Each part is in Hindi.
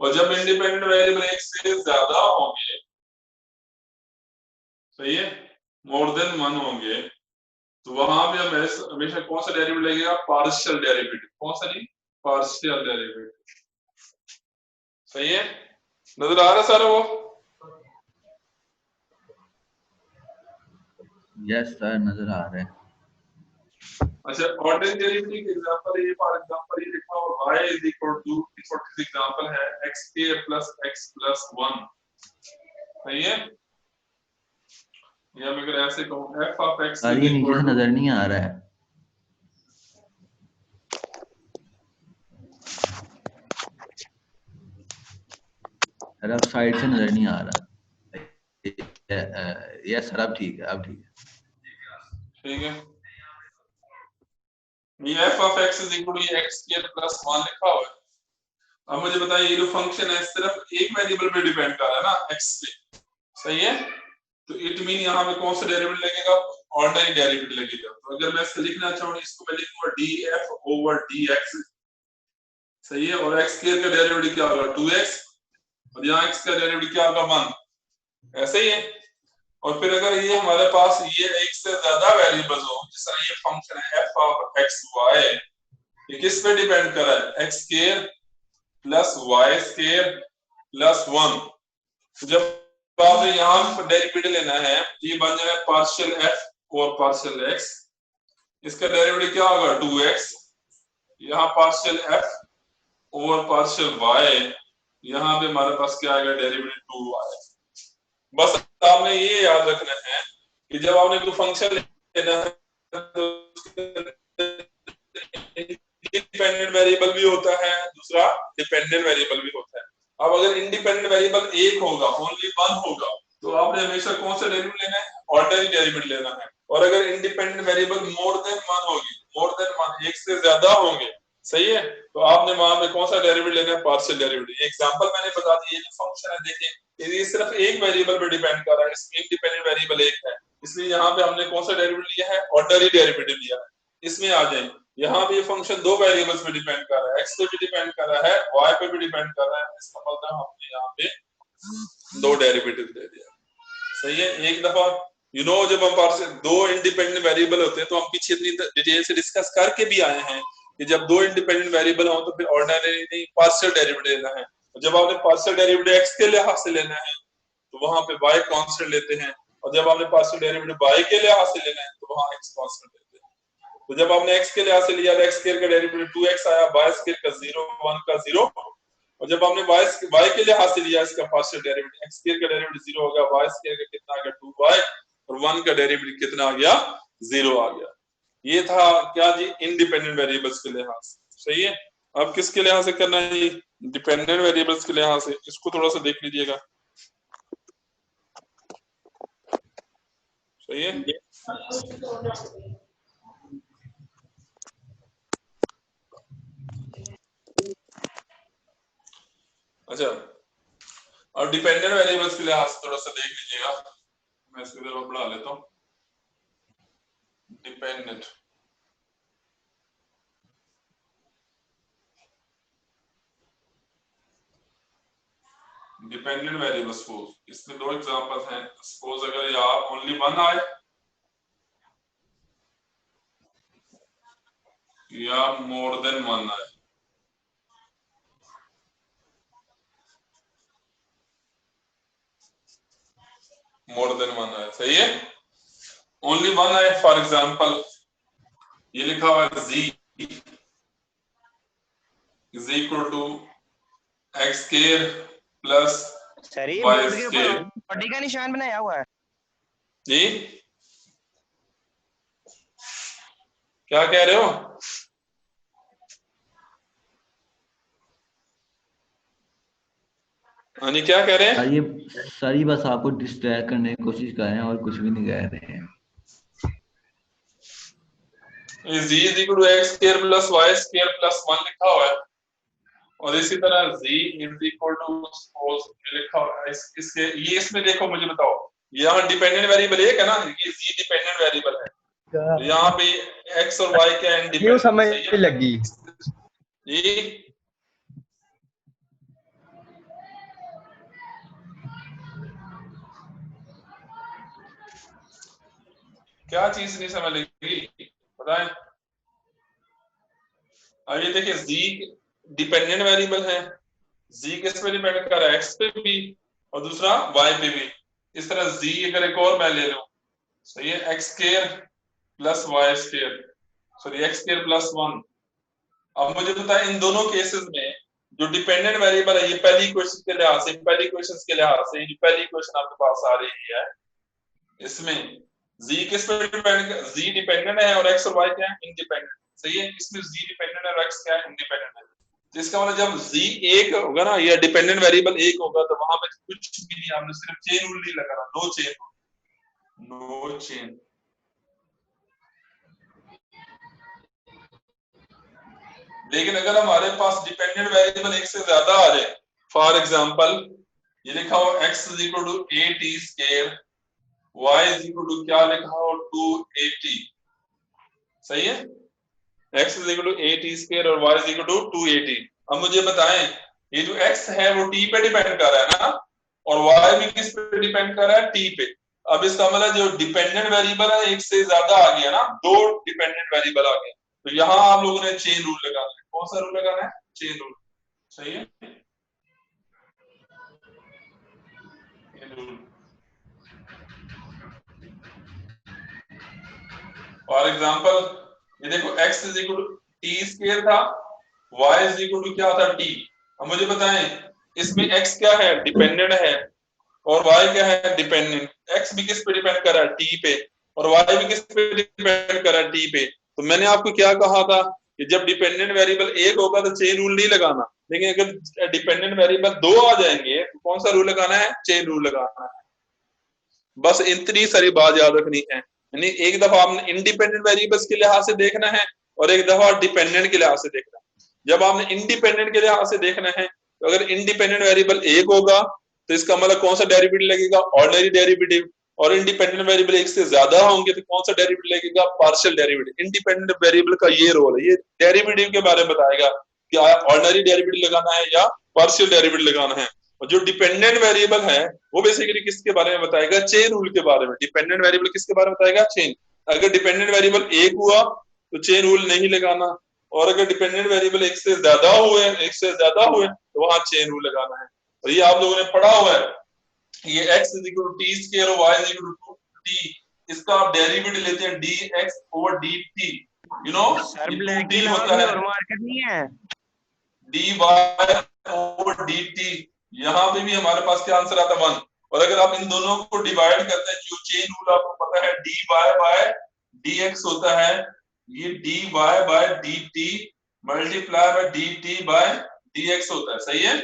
और जब इंडिपेंडेंट वेरिएबल एक से ज्यादा होंगे, सही है, मोर देन 1 होंगे, तो वहां पे हमेशा कौन सा डेरिवेटिव लगेगा? Partial derivative. कौन सा नहीं? Partial derivative. सही है, नजर आ रहा है सारा वो? यस सर, नजर आ रहा है। अच्छा, ऑर्डिनरी डेरिवेटिव के एग्जांपल ये, फॉर एग्जांपल ये लिखा हुआ y is equal to, this example है xk प्लस x प्लस 1। सही है, या मैं अगर ऐसे कहूं f of x sir is ये नीचे इक्वल से टू, नजर नहीं आ रहा है। सर अब साइड से नजर नहीं आ रहा। यस सर, अब ठीक है, अब ठीक है। ठीक है, ये f of x is equal to xk plus 1 लिखा हुआ है। अब मुझे बताइए, ये जो फंक्शन है सिर्फ एक वेरिएबल पे डिपेंड कर रहा है ना, x पे। सही है, तो इट मीन यहाँ पे कौन सा डेरिवेटिव लगेगा? ऑर्डिनरी डेरिवेटिव लगेगा। तो अगर मैं इसको लिखना चाहूँ, इसको मैं लिखूंगा df ओवर dx। सही है, और x स्क्वायर का डेरिवेटिव क्या होगा? 2x, और यहाँ x का डेरिवेटिव क्या होगा? 1। ऐसे ही है। और फिर अगर ये हमारे पास ये एक से ज्यादा वेरिएबल्स हो, जिस तरह ये फंक्शन है f ऑफ x y, ये किस पे डिपेंड कर रहा है? x square plus y square plus 1। जब आपने यहाँ डेरिवेटिव लेना है, ये बन जाएगा पार्शियल f और पार्शियल x। इसका डेरिवेटिव क्या होगा? 2x। यहाँ पार्शियल f और पार्शियल y, यहाँ पे हमारे पास क्या आएगा? Derivative 2y। बस आपने ये याद रखना है कि जब आपने कोई फंक्शन लेना है तो इंडिपेंडेंट वेरिएबल भी होता है, दूसरा डिपेंडेंट वेरिएबल भी होता है। अब अगर इंडिपेंडेंट वेरिएबल एक होगा, ओनली 1 होगा, तो आपने हमेशा कौन सा डेरिवेटिव लेना है? ऑर्डिनरी डेरिवेटिव लेना है। और अगर इंडिपेंडेंट वेरिएबल मोर देन 1 होगी, मोर देन 1 एक से ज्यादा होंगे, सही है, तो आपने वहां पे कौन सा डेरिवेटिव लेना है? Partial derivative. एग्जांपल मैंने बता दी, ये जो फंक्शन है देखिए, ये सिर्फ एक वेरिएबल पे डिपेंड कर रहा है, इसमें इंडिपेंडेंट वेरिएबल एक है, इसलिए यहाँ पे हमने कौन सा डेरिवेटिव लिया है? ऑर्डिनरी डेरिवेटिव लिया है। इसमें आ जाए, यहाँ पे ये फंक्शन दो वेरिएबल्स पे डिपेंड कर रहा है, x पे भी डिपेंड कर रहा है, y पे भी डिपेंड कर रहा है। इसका मतलब हमने यहाँ पे दो डेरिवेटिव दे दिया। सही है, एक दफा जब हम पार्शियल दो इंडिपेंडेंट वेरिएबल होते हैं तो हम पीछे इतनी डिटेल से डिस्कस करके भी आए हैं कि जब दो इंडिपेंडेंट वेरिएबल हो तो फिर ऑर्डिनरी नहीं, पार्शियल डेरिवेटिव लेना है। जब आपने पार्शियल डेरिवेटिव x के लिहाज से लेना है तो वहां पे y कांस्टेंट लेते हैं, और जब आपने पार्शियल डेरिवेटिव y के लिहाज से लेना है तो वहां x कांस्टेंट लेते हैं। तो जब आपने x के लिहाज से लिया तो x स्क्वायर का डेरिवेटिव 2x आया, y स्क्वायर का 0, 1 का 0। और जब आपने y के लिहाज से लिया इसका पार्शियल डेरिवेटिव, x स्क्वायर का डेरिवेटिव 0 हो गया, y स्क्वायर का कितना आ गया? 2y, और 1 का डेरिवेटिव कितना आ गया? 0 आ गया। ये था क्या जी? इंडिपेंडेंट वेरिएबल्स के लिहाज से। सही है, अब किसके लिहाज से करना है? डिपेंडेंट वेरिएबल्स के लिहाज से। इसको थोड़ा सा देख लीजिएगा। सही है, अच्छा, और डिपेंडेंट वेरिएबल्स के लिहाज से थोड़ा सा देख लीजिएगा। मैं इसको इधर और बढ़ा लेता हूँ। डिपेंडेंट डिपेंडेंट वेरिएबल्स को, इसमें दो एग्जांपल्स हैं। सपोज अगर यहाँ ओनली 1 आए या मोर देन 1 आए। मोर देन 1 आए, सही है। ओनली 1 आए, फॉर एग्जांपल ये लिखा हुआ है z is equal to x square plus sir ये y बोर्ड के ऊपर स्क्वायर। बॉडी का निशान बनाया हुआ है जी, क्या कह रहे हो? हानि क्या कह रहे हैं? सर ये बस आपको डिस्ट्रैक्ट करने की कोशिश कर रहे हैं और कुछ भी नहीं कह रहे हैं। z is equal to x square plus y square plus 1 लिखा हुआ है, और इसी तरह z is equal to suppose लिखा हुआ है इसके, ये इसमें देखो, मुझे बताओ, यहाँ डिपेंडेंट वेरिएबल एक है ना, ये z डिपेंडेंट वेरिएबल है, तो यहाँ पे x और y क्या इंडिपेंडेंट? समझ लगी ये क्या चीज नहीं समझ लगी बताएं। अब ये देखिए जी डिपेंडेंट वेरिएबल है, जी किस पे डिपेंड कर रहा है, एक्स पे भी और दूसरा वाई पे भी। इस तरह जी अगर एक और मैं ले लूं, सही है, X square plus Y square, sorry X square plus 1। अब मुझे बताएं इन दोनों केसेस में जो डिपेंडेंट वेरिएबल है, ये पहली क्वेश्चन के लिहाज से, पहली क्वेश्चन के लिहाज से जो पहली क्वेश्चन आपके पास आ रही है, इसमें जी किस पे डिपेंड, जी डिपेंडेंट है और एक्स और वाई क्या है, इंडिपेंडेंट। सही है, इसमें जी डिपेंडेंट है और एक्स क्या है, इंडिपेंडेंट है। तो इसका मतलब जब जी एक होगा ना, या डिपेंडेंट वेरिएबल एक होगा, तो वहां पे कुछ भी नहीं, आपने सिर्फ चेन रूल नहीं लगाना, नो चेन, नो चेन। लेकिन अगर हमारे पास डिपेंडेंट वेरिएबल एक से ज्यादा आ जाए, फॉर एग्जांपल ये लिखा हो x is equal to 8t square, y is equal to क्या लिखा हो 280, सही है, x is equal to 8t square और y इज इक्वल टू 280। अब मुझे बताएं ये जो x है वो t पे डिपेंड कर रहा है ना, और y भी किस पे डिपेंड कर रहा है, t पे। अब इसका मतलब जो डिपेंडेंट वेरिएबल है एक से ज्यादा आ गया ना, दो डिपेंडेंट वेरिएबल आ गए, तो यहाँ आप लोगों ने चेन रूल लगाना है। कौन सा रूल लगाना है, चेन रूल, सही है, चेन रूल। फॉर एग्जांपल ये देखो x is equal to T square था, y इज इक्वल टू क्या था t। अब मुझे बताएं इसमें x क्या है, डिपेंडेंट है, और y क्या है, डिपेंडेंट। x भी किस पे डिपेंड कर रहा है, t पे, और y भी किस पे डिपेंड कर रहा है, t पे। तो मैंने आपको क्या कहा था कि जब डिपेंडेंट वेरिएबल एक होगा तो चेन रूल नहीं लगाना, लेकिन अगर डिपेंडेंट वेरिएबल दो आ जाएंगे तो कौन सा रूल लगाना है, चेन रूल लगाना है। बस इतनी सारी बात याद रखनी है, यानी एक दफा आपने इंडिपेंडेंट वेरिएबल्स के लिहाज से देखना है और एक दफा डिपेंडेंट के लिहाज से देखना है। जब आपने इंडिपेंडेंट के लिहाज से देखना है, तो अगर इंडिपेंडेंट वेरिएबल एक होगा तो इसका मतलब कौन सा डेरिवेटिव लगेगा, ऑर्डिनरी डेरिवेटिव। और इंडिपेंडेंट वेरिएबल एक से ज्यादा होंगे तो कौन सा डेरिवेटिव लगेगा, पार्शियल डेरिवेटिव। इंडिपेंडेंट वेरिएबल का ये रोल है, ये डेरिवेटिव के बारे में बताएगा कि ऑर्डिनरी डेरिवेटिव लगाना है या पार्शियल डेरिवेटिव लगाना है। और जो डिपेंडेंट वेरिएबल है वो बेसिकली किसके बारे में बताएगा, चेन रूल के बारे में। डिपेंडेंट वेरिएबल किसके बारे में बताएगा, चेन। अगर डिपेंडेंट वेरिएबल एक हुआ तो चेन रूल नहीं लगाना, और अगर डिपेंडेंट वेरिएबल एक से ज्यादा हुए तो वहां चेन रूल लगाना है। और ये आप लोगों ने पढ़ा हुआ है, ये x is equal to T square और y is equal to T, इसका आप डेरिवेटिव लेते हैं dx over dt, you know sir ये ब्लैक 2t के अलावा होता कोई है, और मार्केट नहीं है। dy ओवर dt, यहाँ पे भी हमारे पास क्या आंसर आता है 1। और अगर आप इन दोनों को डिवाइड करते हैं, जो चेन रूल आपको पता है dy बाय dx होता है, ये dy by dt multiply by dt by dx होता है, सही है,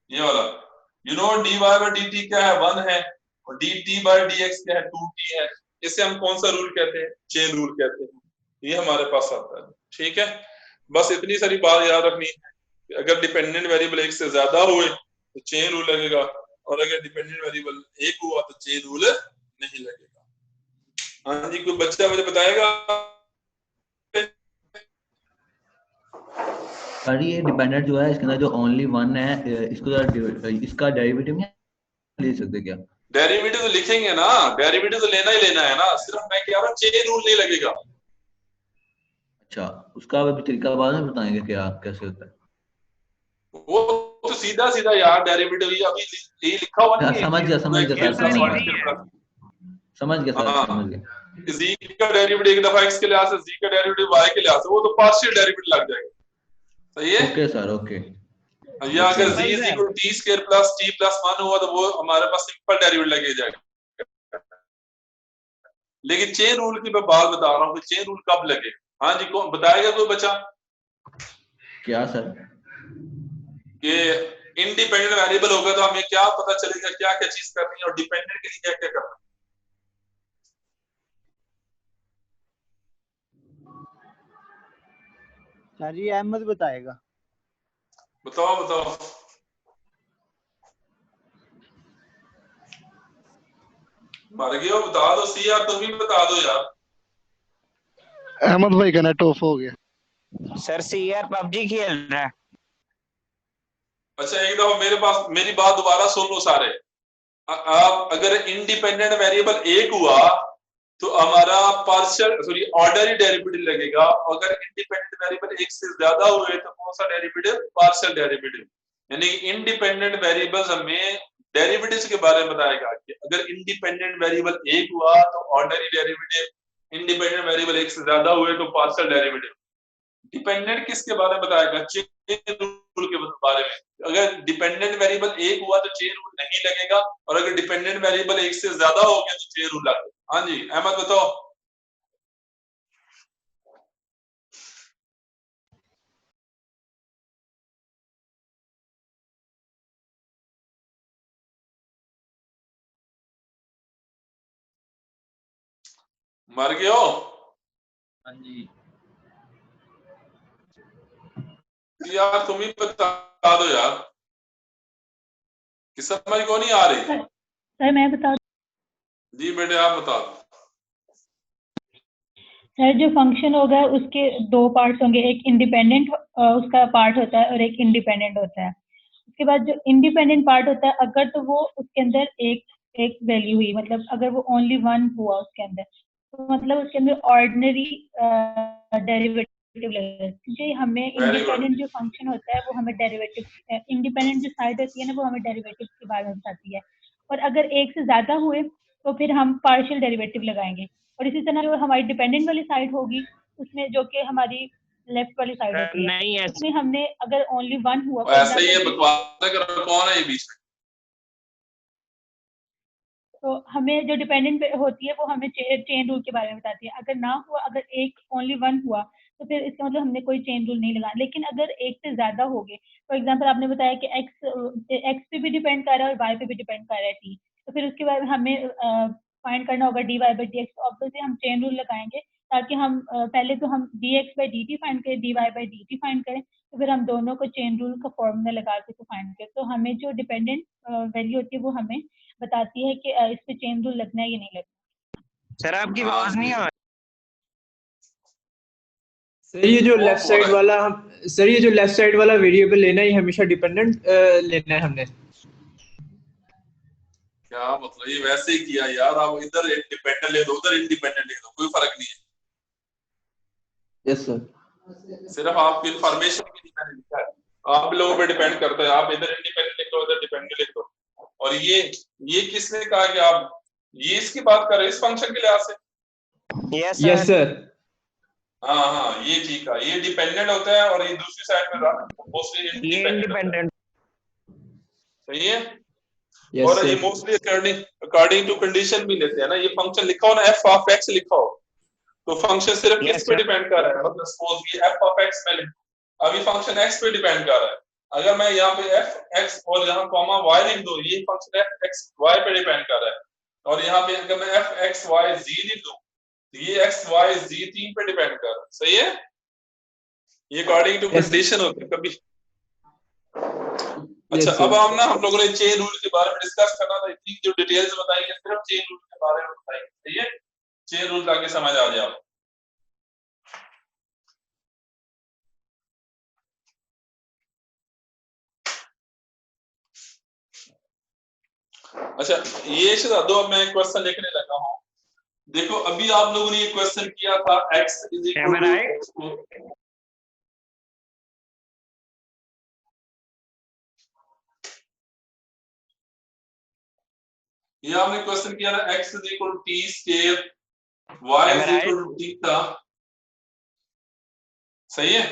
ये वाला। You know dy by dt क्या है, 1 है, और dt बाय dx क्या है, 2t है। इसे हम कौन सा रूल कहते हैं, चेन रूल कहते हैं, ये हमारे पास आता है। ठीक है, बस इतनी सारी बात याद रखनी है, अगर डिपेंडेंट वेरिएबल एक से ज्यादा हुए तो चेन रूल लगेगा, और अगर डिपेंडेंट वेरिएबल एक हुआ तो चेन रूल नहीं लगेगा। हाँ जी, कोई बच्चा मुझे बताएगा। सर ये डिपेंडेंट जो है इसके अंदर जो ओनली वन है, इसका डेरिवेटिव नहीं ले सकते क्या? डेरिवेटिव तो लिखेंगे ना, डेरिवेटिव तो लेना ही लेना है ना, सिर्फ मैं कह रहा हूँ चेन रूल नहीं लगेगा। अच्छा, उसका अभी तरीका बाद में बताएंगे क्या कैसे होता है। वो तो सीधा सीधा यार डेरिवेटिव ये अभी ये लिखा हुआ नहीं है समझ गया ये सर, सर समझ इजी गया, है। समझ गया सर, हाँ, समझ गया। z का डेरिवेटिव एक दफा x के लिहाज से, z का डेरिवेटिव y के लिहाज से, वो तो पार्शियल डेरिवेटिव लग जाएगा, सही है। Okay sir, okay. या अगर z सिंपल इज है। Equal to t square plus t plus 1 हुआ तो वो हमारे पास सिंपल डेरिवेटिव लगे जाएगा। लेकिन चेन रूल की मैं बात बता रहा हूँ कि चेन रूल कब लगेगा। हाँ जी, कौन बताएगा, कोई बच्चा? क्या सर? कि इंडिपेंडेंट वेरिएबल होगा तो हमें क्या पता चलेगा क्या क्या चीज करनी है, और डिपेंडेंट के लिए क्या क्या करना है। सर जी अहमद बताएगा। बताओ बताओ। मर गए हो, बता दो सी यार, तुम भी बता दो यार। अहमद भाई का नेट ऑफ हो गया। सर सीआर पबजी खेल रहा है। अच्छा एक दफा मेरे पास मेरी बात दोबारा सुन लो सारे। आप अगर इंडिपेंडेंट वेरिएबल एक हुआ तो हमारा पार्शियल सॉरी ऑर्डर ही डेरिवेटिव लगेगा। अगर इंडिपेंडेंट वेरिएबल एक से ज्यादा हुए तो कौन सा डेरिवेटिव? Partial derivative. यानी इंडिपेंडेंट वेरिएबल्स हमें डेरिवेटिव्स के बारे में बताएगा कि अगर इंडिपेंडेंट वेरिएबल एक हुआ तो ऑर्डर ही डेरिवेटिव, इंडिपेंडेंट वेरिएबल एक से ज्यादा हुए तो पार्शियल डेरिवेटिव। डिपेंडेंट किसके बारे में बताएगा? चेन रूल के बारे में। अगर डिपेंडेंट वेरिएबल एक हुआ तो चेन रूल नहीं लगेगा, और अगर डिपेंडेंट वेरिएबल एक से ज्यादा हो गया तो चेन रूल लगेगा। हाँ जी अहमद बताओ। मर गए हो? हाँ जी यार तुम ही बता दो यार, कि समझ को नहीं आ रही? सर मैं बता जी बेटे आप बता दो। सर जो फंक्शन होगा उसके दो पार्ट्स होंगे, एक इंडिपेंडेंट उसका पार्ट होता है और एक इंडिपेंडेंट होता है। उसके बाद जो इंडिपेंडेंट पार्ट होता है, अगर तो वो उसके अंदर एक वैल्यू हुई, मतलब अगर वो ओनली वन हुआ उसके अंदर, तो मतलब उसके अंदर ऑर्डिनरी डेरिवेटिव लगेगा, क्योंकि हमें इंडिपेंडेंट जो फंक्शन होता है वो हमें डेरिवेटिव, इंडिपेंडेंट जो साइड होती है ना वो हमें डेरिवेटिव के बारे में बताती है। और अगर एक से ज्यादा हुए तो फिर हम पार्शियल डेरिवेटिव लगाएंगे। और इसी तरह जो हमारी डिपेंडेंट वाली साइड होगी उसमें, जो कि हमारी लेफ्ट वाली साइड होती है, उसमें हमने अगर ओनली वन हुआ, ऐसा ही है, बकवास कर कौन है ये बीच में? तो हमें जो डिपेंडेंट होती है वो हमें चेन रूल के बारे में बताती है। अगर ना हुआ, अगर एक ओनली वन हुआ तो फिर इसका मतलब हमने कोई चेन रूल नहीं लगाया। लेकिन अगर एक से ज्यादा हो गए, फॉर एग्जांपल आपने बताया कि एक्स पे भी डिपेंड कर रहा है और वाई पे भी डिपेंड कर रहा है टी, तो फिर उसके बाद हमें फाइंड करना होगा d y by d x. Obviously हम चेन रूल लगाएंगे, ताकि हम पहले तो हम d x by d t find करें, d y by d t find करें, तो फिर हम दोनों को चेन रूल का फॉर्मूला लगा के तो फाइंड करें। तो हमें जो डिपेंडेंट वैल्यू होती है वो हमें बताती है कि इस पे चेन रूल लगना है या नहीं लगना। सर आपकी आवाज नहीं आ रही। सर ये जो लेफ्ट साइड वाला सर ये जो लेफ्ट साइड वाला वेरिएबल लेना ही हमेशा डिपेंडेंट लेना है हमने। क्या मतलब? ये वैसे ही किया यार, आप इधर इंडिपेंडेंट ले दो उधर इंडिपेंडेंट ले दो, कोई फर्क नहीं है। Yes sir. सिर्फ आपकी इंफॉर्मेशन के लिए मैंने लिखा है, आप लोगों पे डिपेंड करता है। आप इधर इंडिपेंडेंट लिख दो उधर डिपेंडेंट लिख दो। और ये किसने कहा कि आप ये इसकी बात कर रहे हैं इस फंक्शन के लिहाज से? Yes sir. हाँ हाँ ये ठीक है, ये डिपेंडेंट होता है और ये दूसरी साइड में मोस्टली इंडिपेंडेंट। सही है। yes, और ये मोस्टली अकॉर्डिंग टू कंडीशन भी लेते हैं ना। ये फंक्शन लिखा हो ना एफ ऑफ एक्स लिखा हो, तो फंक्शन सिर्फ किस पे डिपेंड कर रहा है? मतलब सपोज ये एफ ऑफ एक्स में अभी फंक्शन एक्स पे डिपेंड कर रहा है। अगर मैं यहाँ पे एफ एक्स और यहाँ कॉमा वाई लिख दूं, ये फंक्शन एफ एक्स वाई पे डिपेंड कर रहा है। और यहाँ पे अगर मैं एफ एक्स वाई जी लिख दूं, ये एक्स वाई जी तीन पे डिपेंड कर रहा है। सही है। ये अकॉर्डिंग टू कंडीशन होता है कभी। अच्छा अब हम लोगों ने चेन रूल के बारे में डिस्कस करना था। इतनी जो डिटेल्स बताई है सिर्फ चेन रूल के बारे में बताई है। सही है। चेन रूल ताकि समझ आ जाए। अच्छा ये दो, अब मैं क्वेश्चन लिखने लगा हूँ। देखो अभी आप लोगों ने ये क्वेश्चन किया था x इज इक्वल टू, ये आपने क्वेश्चन किया था x is equal to T square, y is equal to theta. सही है।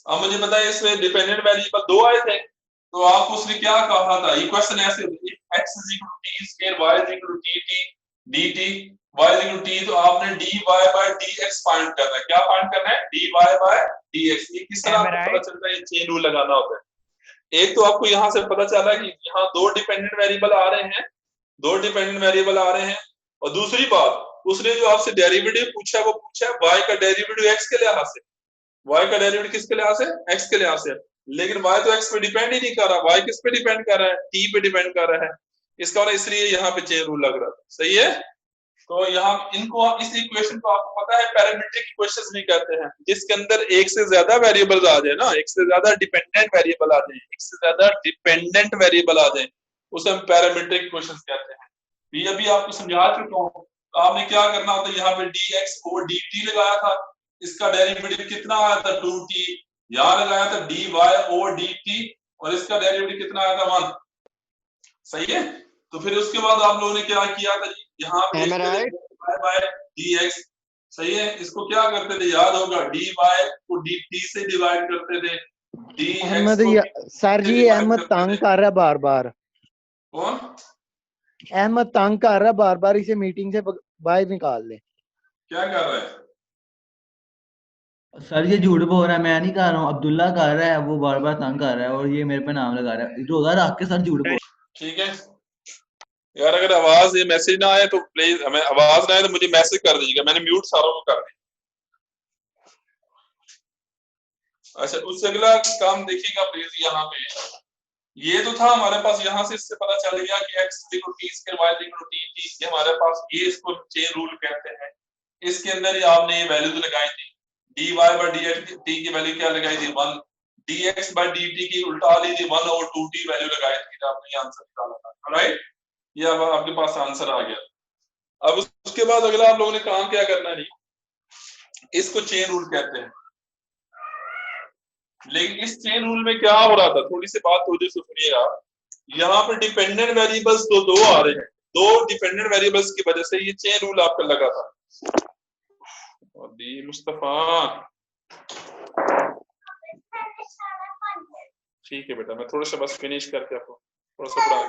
अब मुझे बताइए इसमें डिपेंडेंट वेरिएबल दो आए थे, तो आप उसने क्या कहा था? ये क्वेश्चन ऐसे x is equal to T square, y is equal to T dt, y is equal to t, तो आपने dy बाय dx फाइंड करना है। क्या फाइंड करना है? dy by dx। ये किस तरह पता चलता है? ये चेन रूल लगाना होता है। एक तो आपको यहाँ से पता चला कि यहाँ दो डिपेंडेंट वेरिएबल आ रहे हैं, और दूसरी बात उसने जो आपसे डेरिवेटिव पूछा वो पूछा y का डेरिवेटिव x के लिहाज से। y का डेरिवेटिव किसके लिहाज से? x के लिहाज से। लेकिन y तो x पे डिपेंड ही नहीं कर रहा, y किस पे डिपेंड कर रहा है? t पे डिपेंड कर रहा है। इसका मतलब इसलिए यहाँ पे चेन रूल लग रहा था। सही है। तो यहाँ इनको इस इक्वेशन को आपको पता है पैरामीट्रिक इक्वेशंस भी कहते हैं, जिसके अंदर एक से ज्यादा वेरिएबल्स आ जाए ना, एक से ज्यादा डिपेंडेंट वेरिएबल आ जाए, उसे हम पैरामीट्रिक इक्वेशंस कहते हैं। ये अभी आपको समझा चुका हूँ। तो आपने क्या करना होता है, यहाँ पे dx ओवर dt लगाया था, इसका डेरिवेटिव कितना आया था 2t, यहाँ लगाया था dy ओवर dt और इसका डेरिवेटिव कितना आया था 1। सही है। तो फिर उसके बाद आप लोगों ने क्या किया था जी, यहाँ पे dx, सही है, इसको क्या करते थे याद होगा, dy को dt से डिवाइड करते थे, dx अहमद को सर जी divide अहमद करते तंग थे। कर रहा है बार बार, कौन? अहमद तंग कर रहा है बार बार, इसे मीटिंग से बाहर निकाल दे। क्या कर रहा है? सर ये झूठ बोल रहा है, मैं नहीं कर रहा हूँ, अब्दुल्ला कर रहा है, वो बार बार तंग कर रहा है और ये मेरे पे नाम लगा रहा है, रोजा रख के सर झूठ बोल। ठीक है यार, अगर आवाज ये मैसेज ना आए तो प्लीज, हमें आवाज ना आए तो मुझे मैसेज कर दीजिएगा, मैंने म्यूट सारों को कर दिया। अच्छा, उससे अगला काम देखिएगा प्लीज, यहाँ पे ये तो था हमारे पास, यहाँ से इससे पता चल गया कि x equal T square y equal T T, ये हमारे पास, ये इसको चेन रूल कहते हैं। इसके अंदर ही आपने ये वैल्यूज लगाई थी, dy बाय dt की वैल्यू क्या लगाई थी 1, dx बाय dt की उल्टा ली थी 1 ओवर 2t वैल्यू लगाई थी, आपने ये आंसर निकाला था। राइट, ये अब आपके पास आंसर आ गया। अब उसके बाद अगला आप लोगों ने काम क्या करना है, इसको चेन रूल कहते हैं। लेकिन इस चेन रूल में क्या हो रहा था, थोड़ी सी बात थोड़ी सी सुनिएगा, यहाँ पे डिपेंडेंट वेरिएबल्स तो दो आ रहे हैं, दो डिपेंडेंट वेरिएबल्स की वजह से ये चेन रूल आपका लगा था। और दी मुस्तफा, ठीक है बेटा, मैं थोड़ा सा बस फिनिश करके आपको थोड़ा सा पढ़ा